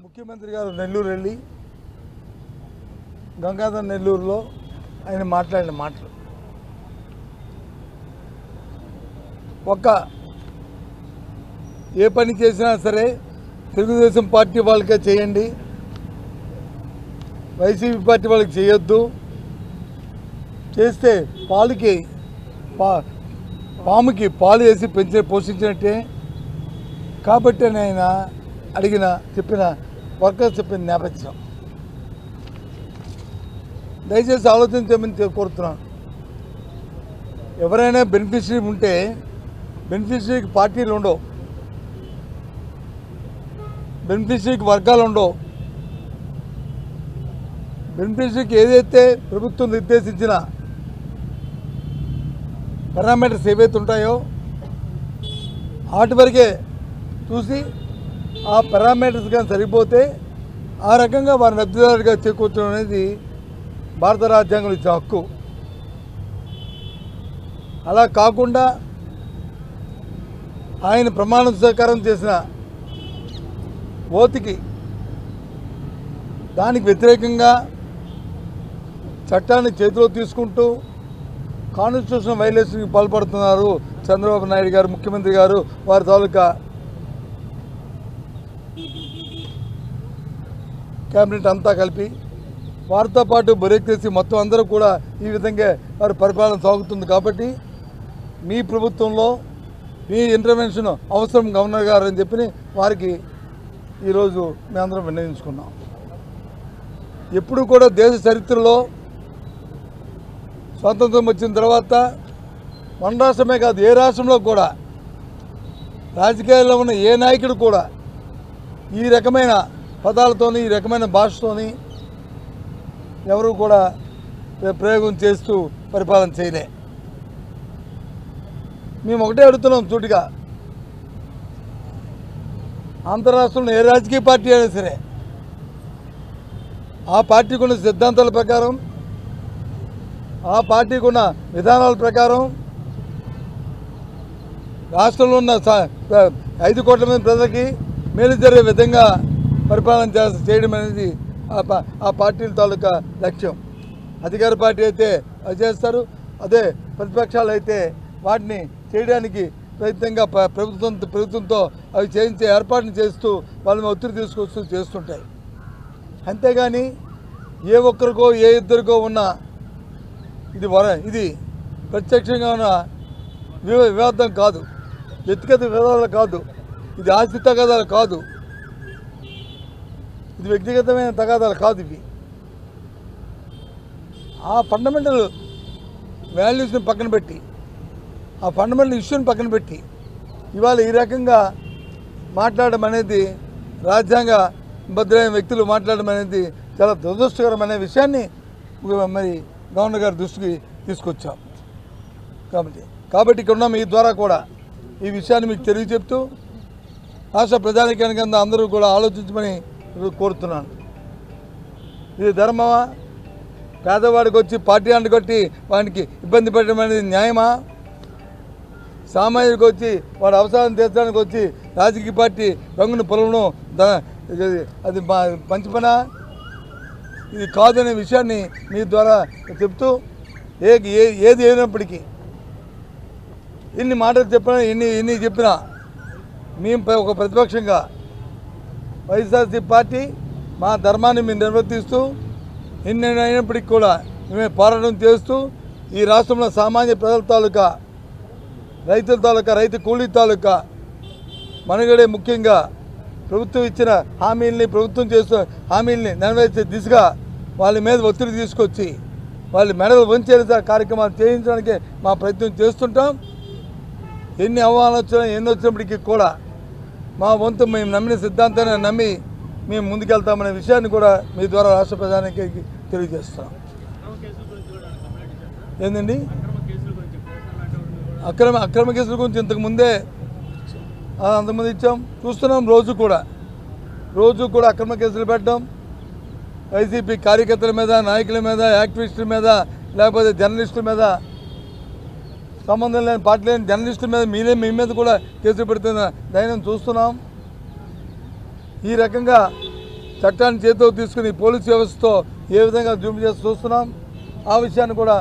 ముఖ్యమంత్రి గారు నెల్లూరు వెళ్ళి గంగాధర్ నెల్లూరులో ఆయన మాట్లాడిన మాటలు ఏ పని చేసినా సరే తెలుగుదేశం పార్టీ వాళ్ళకే చేయండి, వైసీపీ పార్టీ వాళ్ళకి చేయొద్దు, చేస్తే పాముకి పాలు వేసి పోషించినట్టే. కాబట్టి ఆయన చెప్పిన వర్కర్స్ చెప్పిన నేపథ్యం దయచేసి ఆలోచించమని కోరుతున్నాను. ఎవరైనా బెనిఫిషరీ ఉంటే బెనిఫిషరీకి పార్టీలు ఉండవు, బెనిఫిషరీకి వర్గాలు ఉండవు. బెనిఫిషరీకి ఏదైతే ప్రభుత్వం నిర్దేశించిన పారామీటర్స్ ఏవైతే ఉంటాయో వాటి వరకే చూసి ఆ పారామీటర్స్ కానీ సరిపోతే ఆ రకంగా వారిని లబ్ధిదారుడిగా చేకూర్చడం అనేది భారత రాజ్యాంగం ఇచ్చే హక్కు. అలా కాకుండా ఆయన ప్రమాణ స్వీకారం చేసిన ఓతికి దానికి వ్యతిరేకంగా చట్టాన్ని చేతిలో తీసుకుంటూ కాన్స్టిట్యూషన్ వైలేషన్కి పాల్పడుతున్నారు చంద్రబాబు నాయుడు గారు, ముఖ్యమంత్రి గారు, వారి తాలూకా క్యాబినెట్ అంతా కలిపి వారితో పాటు బ్యూరోక్రసీ మొత్తం అందరూ కూడా ఈ విధంగా వారి పరిపాలన సాగుతుంది. కాబట్టి మీ ప్రభుత్వంలో మీ ఇంటర్వెన్షన్ అవసరం గవర్నర్ గారు అని చెప్పి వారికి ఈరోజు మేమందరం విన్నవించుకున్నాం. ఎప్పుడు కూడా దేశ చరిత్రలో స్వాతంత్రం వచ్చిన తర్వాత మన రాష్ట్రమే కాదు ఏ రాష్ట్రంలో కూడా రాజకీయాల్లో ఉన్న ఏ నాయకుడు కూడా ఈ రకమైన పదాలతోని ఈ రకమైన భాషతోని ఎవరు కూడా ప్రయోగం చేస్తూ పరిపాలన చేయలే. మేము ఒకటే అడుగుతున్నాం సూటిగా, ఆంధ్ర రాష్ట్రంలో ఏ రాజకీయ పార్టీ అయినా సరే ఆ పార్టీకి ఉన్న సిద్ధాంతాల ప్రకారం, ఆ పార్టీకి ఉన్న విధానాల ప్రకారం రాష్ట్రంలో ఉన్న 5 కోట్ల మంది ప్రజలకి మేలు జరిగే విధంగా పరిపాలన చేయడం అనేది ఆ పార్టీల తాలూకా లక్ష్యం. అధికార పార్టీ అయితే అది చేస్తారు, అదే ప్రతిపక్షాలు అయితే వాటిని చేయడానికి ప్రయత్నంగా ప్రభుత్వంతో అవి చేయించే ఏర్పాటును చేస్తూ వాళ్ళని ఒత్తిడి తీసుకొస్తూ చేస్తుంటాయి. అంతేగాని ఏ ఒక్కరికో ఏ ఇద్దరికో ఉన్న ఇది ప్రత్యక్షంగా ఉన్న వివాదం కాదు, వ్యక్తిగత వివాదాలు కాదు, ఇది ఆస్తి తగాదాలు కాదు, ఇది వ్యక్తిగతమైన తగాదాలు కాదు. ఇవి ఆ ఫండమెంటల్ వాల్యూస్ని పక్కన పెట్టి, ఆ ఫండమెంటల్ ఇష్యూని పక్కన పెట్టి ఇవాళ ఈ రకంగా మాట్లాడడం అనేది, రాజ్యాంగ భద్రైన వ్యక్తులు మాట్లాడడం అనేది చాలా దురదృష్టకరమైన విషయాన్ని మరి గవర్నర్ గారి దృష్టికి తీసుకొచ్చాం. కాబట్టి ఇక్కడ ఉన్న మీ ద్వారా కూడా ఈ విషయాన్ని మీకు తెలియజెప్తూ రాష్ట్ర ప్రజానికానికి అందరూ కూడా ఆలోచించమని కోరుతున్నాను. ఇది ధర్మమా? పేదవాడికి వచ్చి పార్టీ అంటగొట్టి వానికి ఇబ్బంది పెట్టడం అనేది న్యాయమా? సామాన్యుడికి వచ్చి వాడు అవసరాన్ని తీర్చడానికి వచ్చి రాజకీయ పార్టీ రంగును పొలవడం అది మంచి పనా? ఇది కాదనే విషయాన్ని మీ ద్వారా చెప్తూ ఏది అయినప్పటికీ ఇన్ని మాటలు చెప్పినా ఎన్ని చెప్పినా మేము ఒక ప్రతిపక్షంగా వైఎస్ఆర్సీ పార్టీ మా ధర్మాన్ని మేము నిర్వర్తిస్తూ ఎన్ని అయినప్పటికీ కూడా మేము పోరాటం చేస్తూ ఈ రాష్ట్రంలో సామాన్య ప్రజల తాలూకా, రైతుల తాలూకా, రైతు కూలీ తాలూకా మనుగడే ముఖ్యంగా ప్రభుత్వం ఇచ్చిన హామీల్ని, ప్రభుత్వం చేస్తున్న హామీల్ని నెరవేర్చే దిశగా వాళ్ళ మీద ఒత్తిడి తీసుకొచ్చి వాళ్ళ మెడలు వంచే కార్యక్రమాలు చేయించడానికి మా ప్రయత్నం చేస్తుంటాం. ఎన్ని ఆహ్వానాలు వచ్చినా ఎన్ని వచ్చినప్పటికీ కూడా మా వంతు మేము నమ్మిన సిద్ధాంతాన్ని నమ్మి మేము ముందుకెళ్తామనే విషయాన్ని కూడా మీ ద్వారా రాష్ట్ర ప్రజానికి తెలియజేస్తున్నాం. ఏంటండి అక్రమ కేసుల గురించి ఇంతకుముందే అంతకుముందు ఇచ్చాం, చూస్తున్నాం. రోజు కూడా అక్రమ కేసులు పెట్టడం, వైసీపీ కార్యకర్తల మీద, నాయకుల మీద, యాక్టివిస్టుల మీద, లేకపోతే జర్నలిస్టుల మీద, సంబంధం లేని పార్టీ లేని జర్నలిస్టుల మీద మీ మీద కూడా కేసులు పెడుతున్న దైనం చూస్తున్నాం. ఈ రకంగా చట్టాన్ని చేతిలోకి తీసుకుని పోలీస్ వ్యవస్థతో ఏ విధంగా జూమ్ చేసి చూస్తున్నాం. ఆ విషయాన్ని కూడా